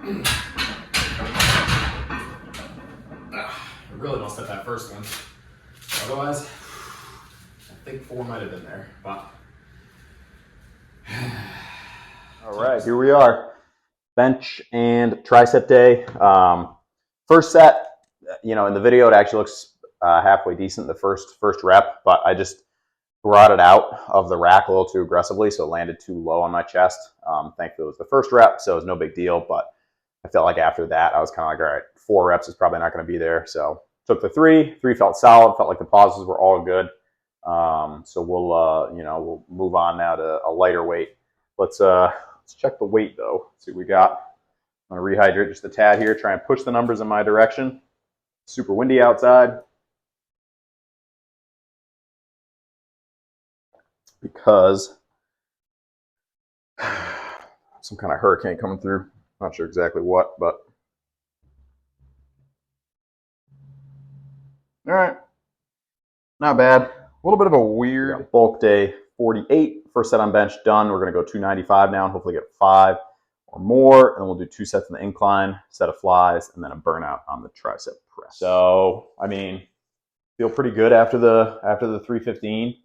I really must have that first one. Otherwise, I think 4 might have been there, but. All right, here we are. Bench and tricep day. First set, in the video, it actually looks halfway decent, the first rep, but I just brought it out of the rack a little too aggressively, so it landed too low on my chest. Thankfully, it was the first rep, so it was no big deal, but I felt like after that, I was kind of like, all right, 4 reps is probably not going to be there, so took the 3 felt solid, felt like the pauses were all good. So we'll move on now to a lighter weight. Let's check the weight though. Let's see what we got. I'm gonna rehydrate just a tad here, try and push the numbers in my direction. Super windy outside. Because some kind of hurricane coming through. Not sure exactly what, but all right. Not bad. A little bit of a weird bulk day. 48. First set on bench done. We're going to go 295 now and hopefully get 5 or more. And then we'll do 2 sets in the incline, set of flies, and then a burnout on the tricep press. So, feel pretty good after the 315.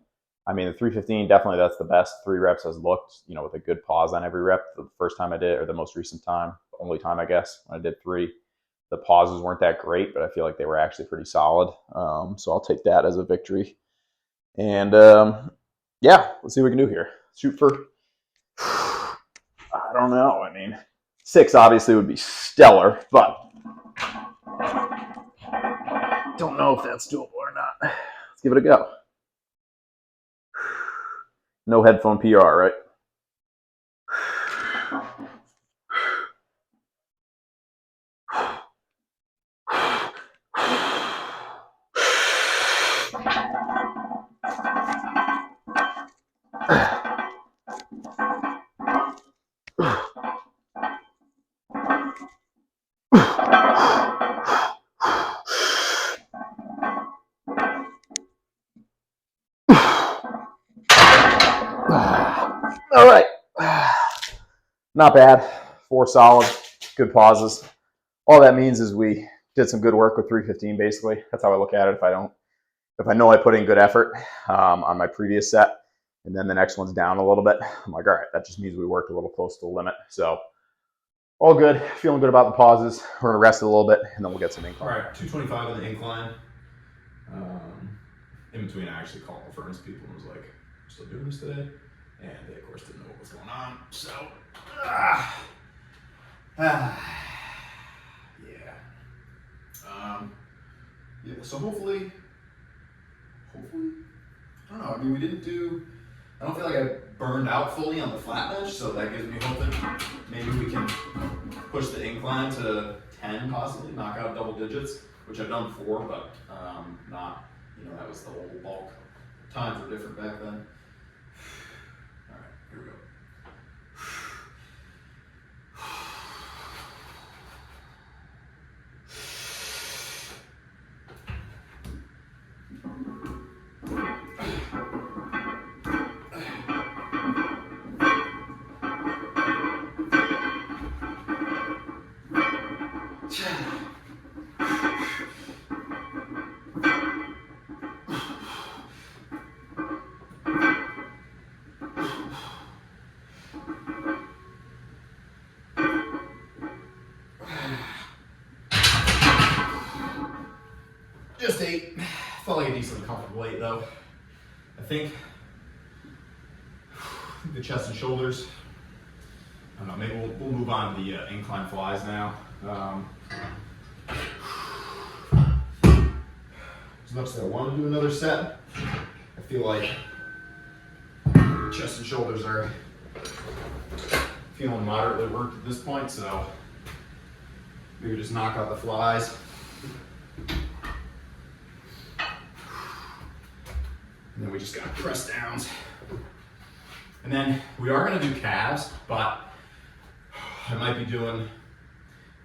The 315, definitely that's the best 3 reps has looked, with a good pause on every rep. The first time I did, or the most recent time, the only time I guess, when I did 3. The pauses weren't that great, but I feel like they were actually pretty solid. So I'll take that as a victory. And yeah, let's see what we can do here. Shoot for, I don't know. 6 obviously would be stellar, but don't know if that's doable or not. Let's give it a go. No headphone PR, right? All right. Not bad. 4 solid, good pauses. All that means is we did some good work with 315, basically. That's how I look at it. If I know I put in good effort on my previous set, and then the next one's down a little bit, I'm like, all right, that just means we worked a little close to the limit. So all good. Feeling good about the pauses. We're going to rest it a little bit, and then we'll get some incline. All right, 225 in the incline. In between, I actually called the furnace people and was like, "We're still doing this today?" And they, of course, didn't know what was going on. So, yeah. So hopefully, I don't know. I don't feel like I burned out fully on the flat bench, so that gives me hope that maybe we can push the incline to 10, possibly knock out double digits, which I've done before, but not. That was the whole bulk. Times were different back then. All right, here we go. Just 8. Felt like a decently comfortable 8 though. I think the chest and shoulders. I don't know, maybe we'll move on to the incline flies now. As much as I want to do another set, I feel like chest and shoulders are feeling moderately worked at this point, so maybe just knock out the flies. And then we just got press downs. And then we are gonna do calves, but I might be doing,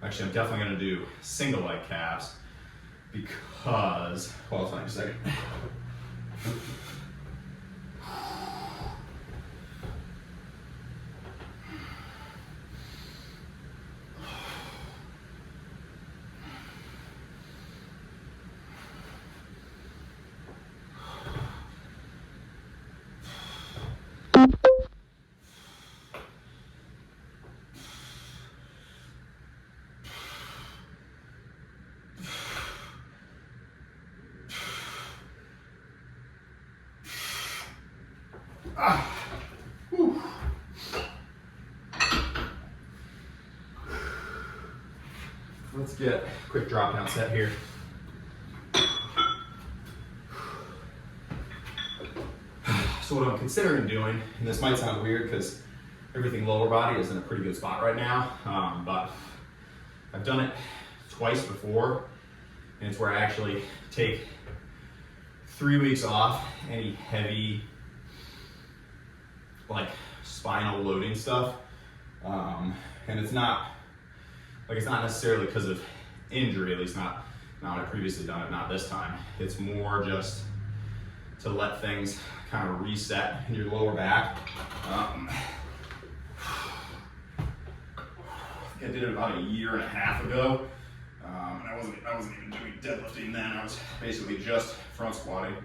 actually I'm definitely gonna do single leg calves because, hold on a second. Whew. Let's get a quick drop down set here. So what I'm considering doing, and this might sound weird because everything lower body is in a pretty good spot right now, but I've done it twice before, and it's where I actually take 3 weeks off any heavy, like spinal loading stuff, and it's not necessarily because of injury, at least not when I've previously done it, not this time. It's more just to let things kind of reset in your lower back. I think I did it about 1.5 years ago, and I wasn't even doing deadlifting then. I was basically just front squatting.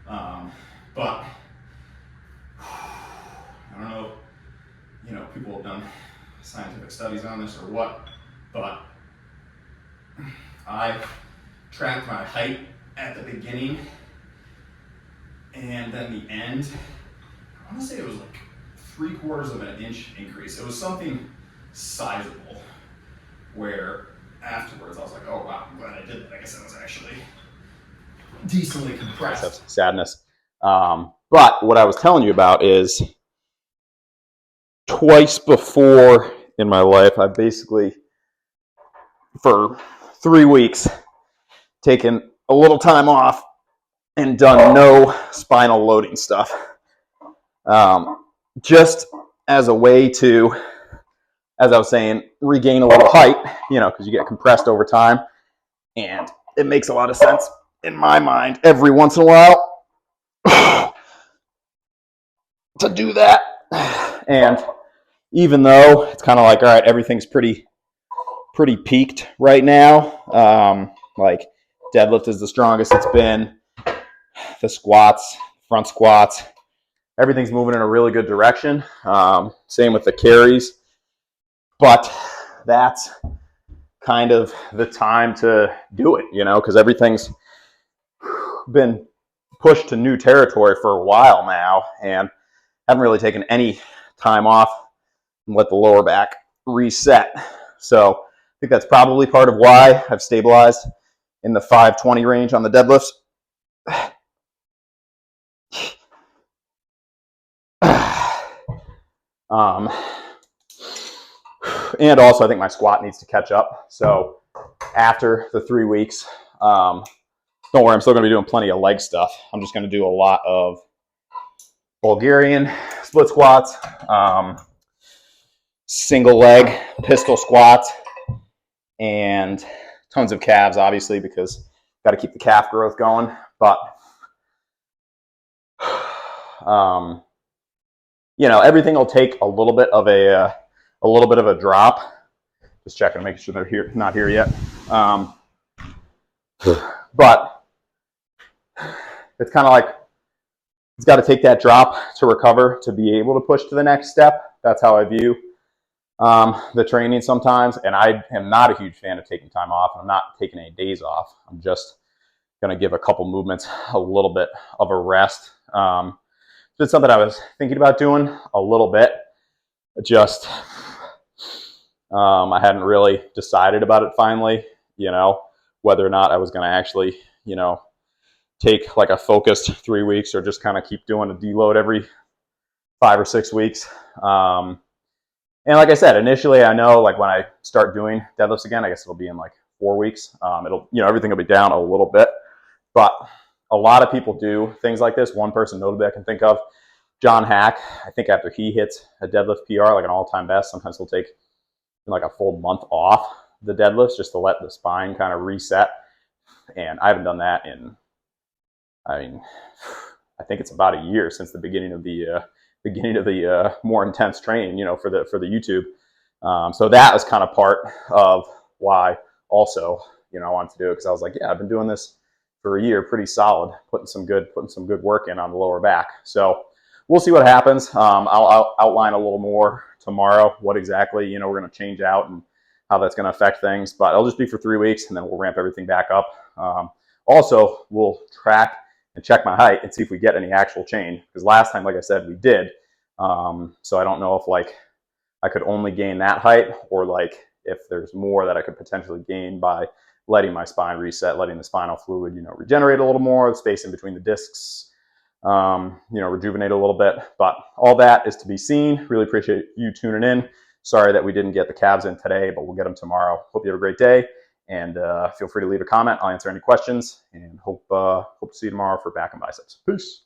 But I don't know, people have done scientific studies on this or what, but I tracked my height at the beginning and then the end. I want to say it was like 3/4 of an inch increase. It was something sizable where afterwards I was like, oh wow, I'm glad I did that. I guess I was actually decently compressed. That's sadness. But what I was telling you about is twice before in my life, I've basically, for 3 weeks, taken a little time off and done no spinal loading stuff. Just as a way to, as I was saying, regain a little height, because you get compressed over time. And it makes a lot of sense in my mind every once in a while to do that. And even though it's kind of like, all right, everything's pretty peaked right now. Like deadlift is the strongest it's been. The squats, front squats, everything's moving in a really good direction. Same with the carries. But that's kind of the time to do it, because everything's been pushed to new territory for a while now, and haven't really taken any time off and let the lower back reset. So I think that's probably part of why I've stabilized in the 520 range on the deadlifts. And also I think my squat needs to catch up. So after the 3 weeks, don't worry, I'm still going to be doing plenty of leg stuff. I'm just going to do a lot of Bulgarian split squats, single leg pistol squats, and tons of calves, obviously, because got to keep the calf growth going. But everything will take a little bit of a drop. Just checking, making sure they're not here yet. But it's kind of like it's got to take that drop to recover to be able to push to the next step. That's how I view the training sometimes. And I am not a huge fan of taking time off. I'm not taking any days off. I'm just going to give a couple movements a little bit of a rest. It's something I was thinking about doing a little bit. Just I hadn't really decided about it finally, whether or not I was going to actually, take like a focused 3 weeks or just kind of keep doing a deload every 5 or 6 weeks. And like I said, initially, I know like when I start doing deadlifts again, I guess it'll be in like 4 weeks. It'll, everything will be down a little bit, but a lot of people do things like this. One person notably I can think of, John Hack, I think after he hits a deadlift PR, like an all-time best, sometimes he'll take like a full month off the deadlifts just to let the spine kind of reset. And I haven't done that in, I think it's about a year since the beginning of the more intense training, for the YouTube. So that was kind of part of why also, I wanted to do it, because I was like, yeah, I've been doing this for a year, pretty solid, putting some good work in on the lower back. So we'll see what happens. I'll outline a little more tomorrow what exactly we're going to change out and how that's going to affect things. But it'll just be for 3 weeks, and then we'll ramp everything back up. Also, we'll track and check my height and see if we get any actual change. Because last time, like I said, we did. So I don't know if like I could only gain that height, or like if there's more that I could potentially gain by letting my spine reset, letting the spinal fluid, regenerate a little more, the space in between the discs, rejuvenate a little bit. But all that is to be seen. Really appreciate you tuning in. Sorry that we didn't get the calves in today, but we'll get them tomorrow. Hope you have a great day, and feel free to leave a comment. I'll answer any questions, and hope to see you tomorrow for back and biceps. Peace.